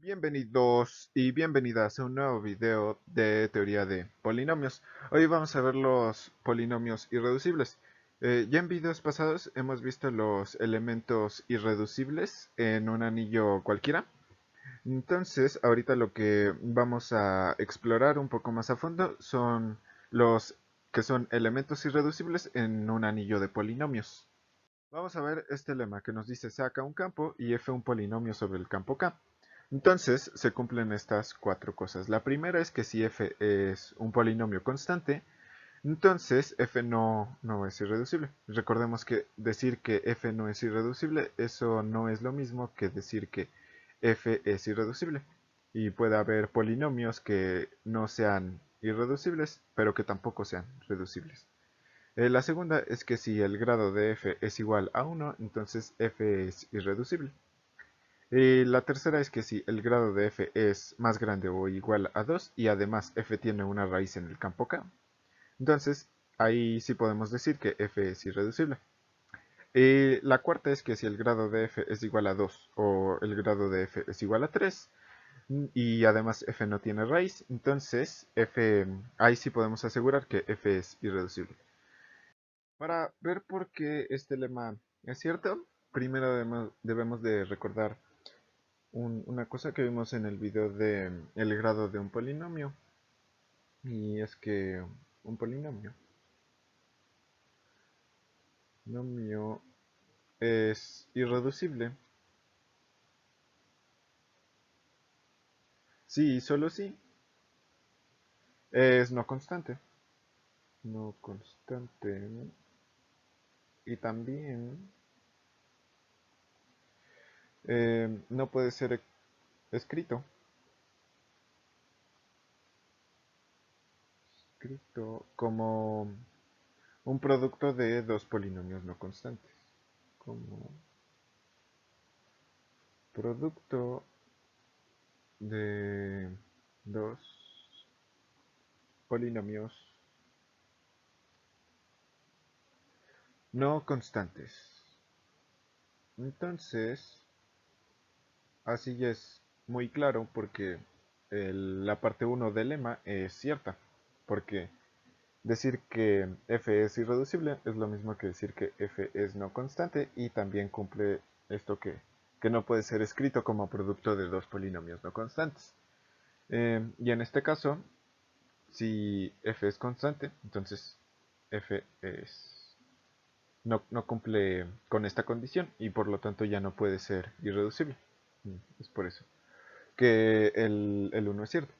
Bienvenidos y bienvenidas a un nuevo video de teoría de polinomios. Hoy vamos a ver los polinomios irreducibles. Ya en videos pasados hemos visto los elementos irreducibles en un anillo cualquiera. Entonces, ahorita lo que vamos a explorar un poco más a fondo son los que son elementos irreducibles en un anillo de polinomios. Vamos a ver este lema que nos dice saca un campo y f un polinomio sobre el campo K. Entonces se cumplen estas cuatro cosas. La primera es que si f es un polinomio constante, entonces f no es irreducible. Recordemos que decir que f no es irreducible, eso no es lo mismo que decir que f es irreducible. Y puede haber polinomios que no sean irreducibles, pero que tampoco sean reducibles. La segunda es que si el grado de f es igual a 1, entonces f es irreducible. La tercera es que si el grado de f es más grande o igual a 2 y además f tiene una raíz en el campo K, entonces ahí sí podemos decir que f es irreducible. La cuarta es que si el grado de f es igual a 2 o el grado de f es igual a 3 y además f no tiene raíz, entonces ahí sí podemos asegurar que f es irreducible. Para ver por qué este lema es cierto, primero debemos de recordar una cosa que vimos en el video de el grado de un polinomio. Y es que un polinomio es irreducible. Sí, solo sí. Es no constante. No constante. Y también no puede ser escrito. Escrito como un producto de dos polinomios no constantes. Como producto de dos polinomios no constantes. Entonces, así ya es muy claro porque la parte uno del lema es cierta. Porque decir que f es irreducible es lo mismo que decir que f es no constante y también cumple esto que no puede ser escrito como producto de dos polinomios no constantes. Y en este caso, si f es constante, entonces f no cumple con esta condición y por lo tanto ya no puede ser irreducible. Es por eso que el 1 es cierto.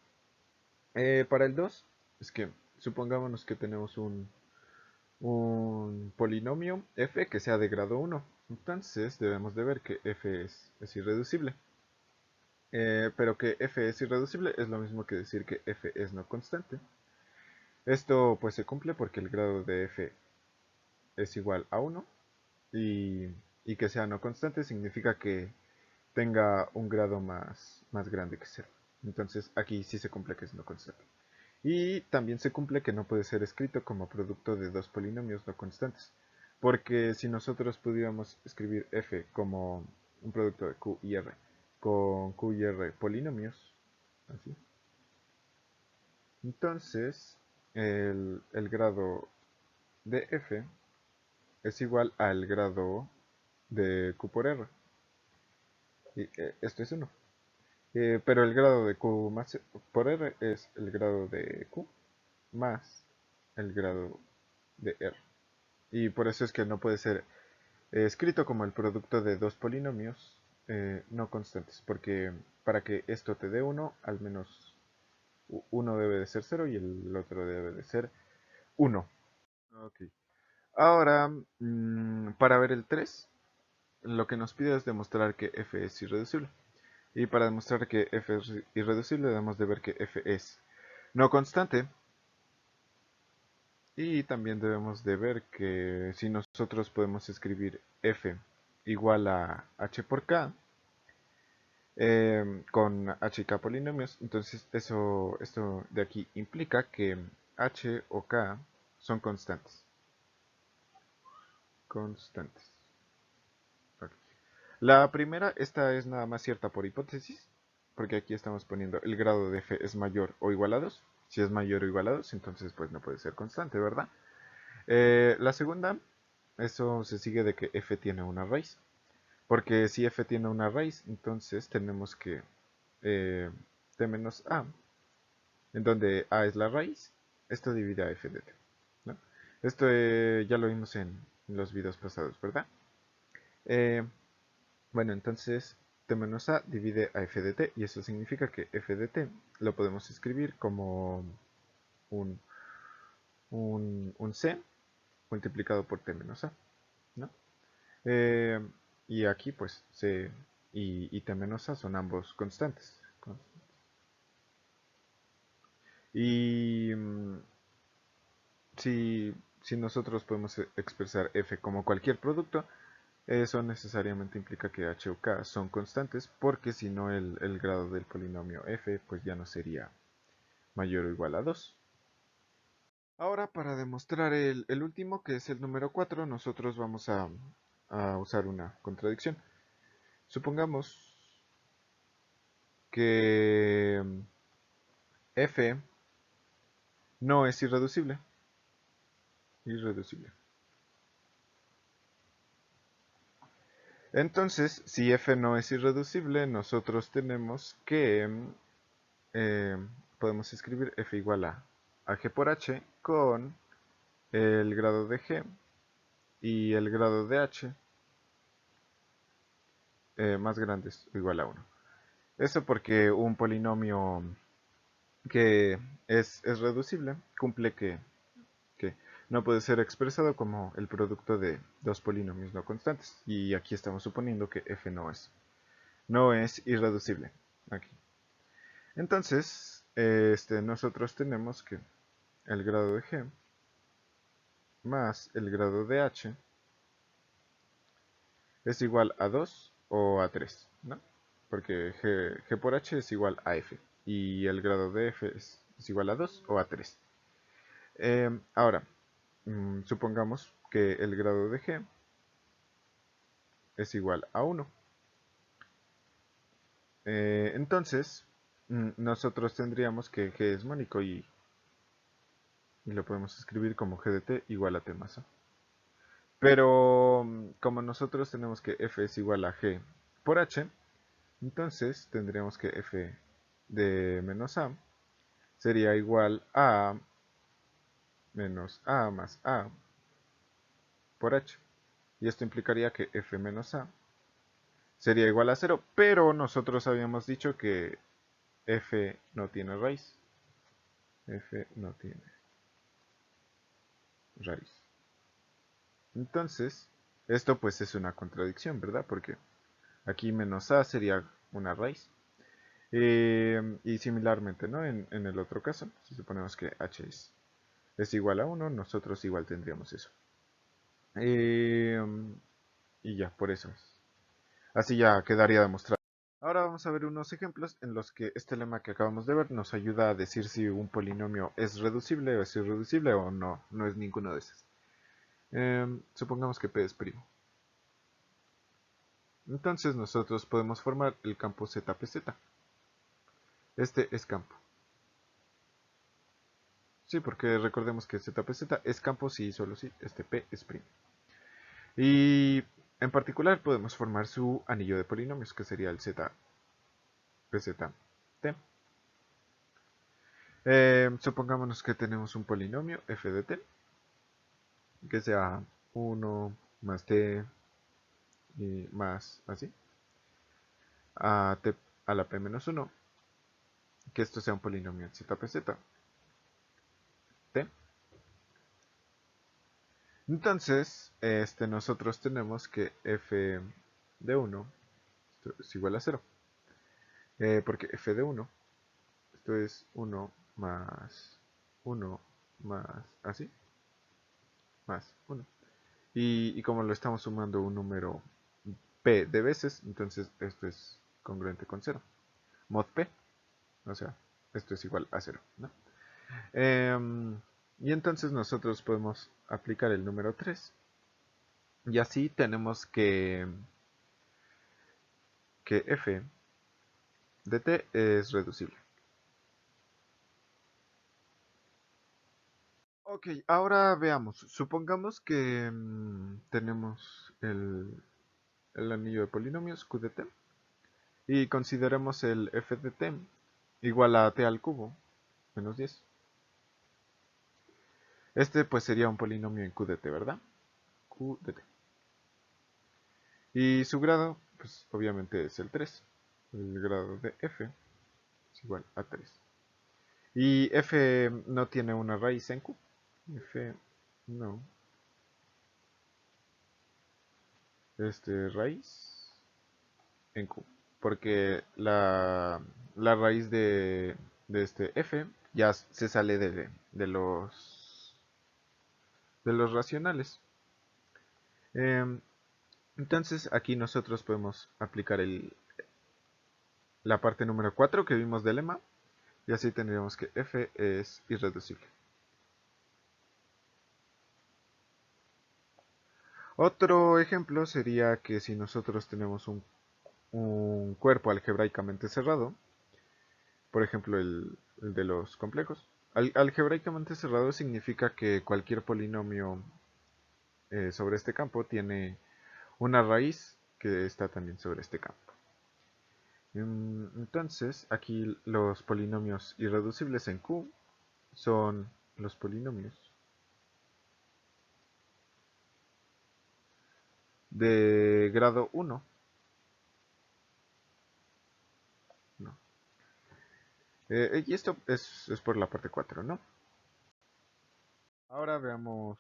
Para el 2 es que supongámonos que tenemos un polinomio f que sea de grado 1. Entonces debemos de ver que f es irreducible. Pero que f es irreducible es lo mismo que decir que f es no constante. Esto pues se cumple porque el grado de f es igual a 1 y, y que sea no constante significa que tenga un grado más grande que 0. Entonces aquí sí se cumple que es no constante. Y también se cumple que no puede ser escrito como producto de dos polinomios no constantes. Porque si nosotros pudiéramos escribir f como un producto de q y r con q y r polinomios, así, entonces el grado de f es igual al grado de q por r. Y esto es 1. Pero el grado de q más por r es el grado de q más el grado de r. Y por eso es que no puede ser escrito como el producto de dos polinomios no constantes. Porque para que esto te dé 1, al menos uno debe de ser 0 y el otro debe de ser 1. Okay. Ahora, para ver el 3, lo que nos pide es demostrar que f es irreducible. Y para demostrar que f es irreducible debemos de ver que f es no constante. Y también debemos de ver que si nosotros podemos escribir f igual a h por k con h y k polinomios, entonces esto de aquí implica que h o k son constantes. Constantes. Ok. La primera, esta es nada más cierta por hipótesis. porque aquí estamos poniendo el grado de f es mayor o igual a 2. Si es mayor o igual a 2, entonces pues no puede ser constante, ¿verdad? La segunda, eso se sigue de que f tiene una raíz. Porque si f tiene una raíz, entonces tenemos que t menos a, en donde a es la raíz, esto divide a f de t, ¿no? Esto ya lo vimos en los videos pasados, ¿verdad? Eh, bueno, entonces t menos a divide a f de t, y eso significa que f de t lo podemos escribir como un, un c multiplicado por t menos a, ¿no? Eh, y aquí pues c y t menos a son ambos constantes. Y si, si nosotros podemos expresar f como cualquier producto, eso necesariamente implica que h o k son constantes, porque si no el grado del polinomio f pues ya no sería mayor o igual a 2. Ahora para demostrar el último, que es el número 4, nosotros vamos a usar una contradicción. Supongamos que f no es irreducible. Irreducible. Entonces, si f no es irreducible, nosotros tenemos que eh, podemos escribir f igual a g por h con el grado de g y el grado de h más grandes o igual a 1. Eso porque un polinomio que es reducible cumple que no puede ser expresado como el producto de dos polinomios no constantes. Y aquí estamos suponiendo que f no es irreducible. Aquí. Entonces, nosotros tenemos que el grado de g más el grado de h es igual a 2 o a 3, ¿no? Porque g por h es igual a f y el grado de f es igual a 2 o a 3. Ahora, supongamos que el grado de g es igual a 1. Entonces, nosotros tendríamos que g es mónico y lo podemos escribir como g de t igual a t más a. Pero como nosotros tenemos que f es igual a g por h, entonces tendríamos que f de menos a sería igual a menos a más a por h. Y esto implicaría que f menos a sería igual a 0, pero nosotros habíamos dicho que f no tiene raíz. F no tiene raíz. Entonces, esto pues es una contradicción, ¿verdad? Porque aquí menos a sería una raíz. Y similarmente, ¿no? En el otro caso, si suponemos que h es igual a 1, nosotros igual tendríamos eso. Y ya, por eso es. Así ya quedaría demostrado. Ahora vamos a ver unos ejemplos en los que este lema que acabamos de ver nos ayuda a decir si un polinomio es reducible o es irreducible o no, no es ninguno de esos. Supongamos que P es primo. Entonces nosotros podemos formar el campo ZPZ. Este es campo. Sí, porque recordemos que ZPZ es campo si y solo si este P es primo. Y en particular podemos formar su anillo de polinomios, que sería el ZPZT. Supongámonos que tenemos un polinomio f de t, que sea 1 más t y más así, a t a la p menos 1, que esto sea un polinomio ZPZ. T. Entonces, nosotros tenemos que f de 1 es igual a 0, porque f de 1, esto es 1 más así, más 1. Y como lo estamos sumando un número p de veces, entonces esto es congruente con 0. Mod p, o sea, esto es igual a 0, ¿no? Y entonces nosotros podemos aplicar el número 3. Y así tenemos que f de t es reducible. Ok, ahora veamos. Supongamos que tenemos el anillo de polinomios q de t y consideremos el f de t igual a t al cubo menos 10. Este pues sería un polinomio en q de t, ¿verdad? Q de t. Y su grado, pues obviamente es el 3. El grado de f es igual a 3. Y f no tiene una raíz en q. F no. Raíz en q. Porque la raíz de este f ya se sale de los racionales. Entonces aquí nosotros podemos aplicar la parte número 4 que vimos del lema. Y así tendríamos que f es irreducible. Otro ejemplo sería que si nosotros tenemos un cuerpo algebraicamente cerrado, por ejemplo el de los complejos, algebraicamente cerrado significa que cualquier polinomio sobre este campo tiene una raíz que está también sobre este campo. Entonces, aquí los polinomios irreducibles en Q son los polinomios de grado 1. No. Y esto es por la parte 4, ¿no? Ahora veamos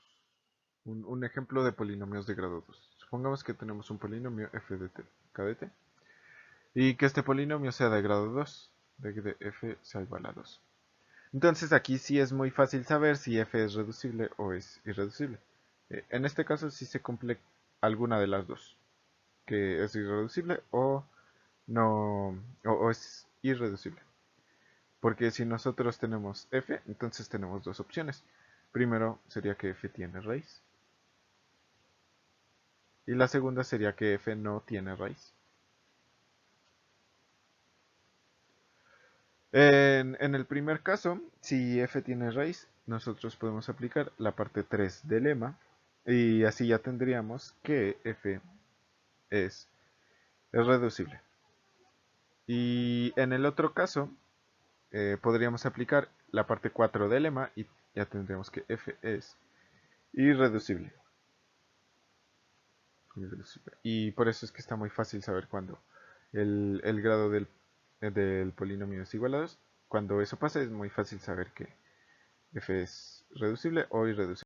un ejemplo de polinomios de grado 2. Supongamos que tenemos un polinomio f de t, k de t, y que este polinomio sea de grado 2, de que f sea igual a 2. Entonces aquí sí es muy fácil saber si f es reducible o es irreducible. En este caso sí se cumple alguna de las dos, que es irreducible o no, o es irreducible. Porque si nosotros tenemos f, entonces tenemos dos opciones. Primero sería que f tiene raíz. Y la segunda sería que f no tiene raíz. En el primer caso, si f tiene raíz, nosotros podemos aplicar la parte 3 del lema. Y así ya tendríamos que f es reducible. Y en el otro caso, podríamos aplicar la parte 4 del lema y ya tendríamos que f es irreducible. Y por eso es que está muy fácil saber cuándo el grado del polinomio es igual a 2. Cuando eso pasa es muy fácil saber que f es reducible o irreducible.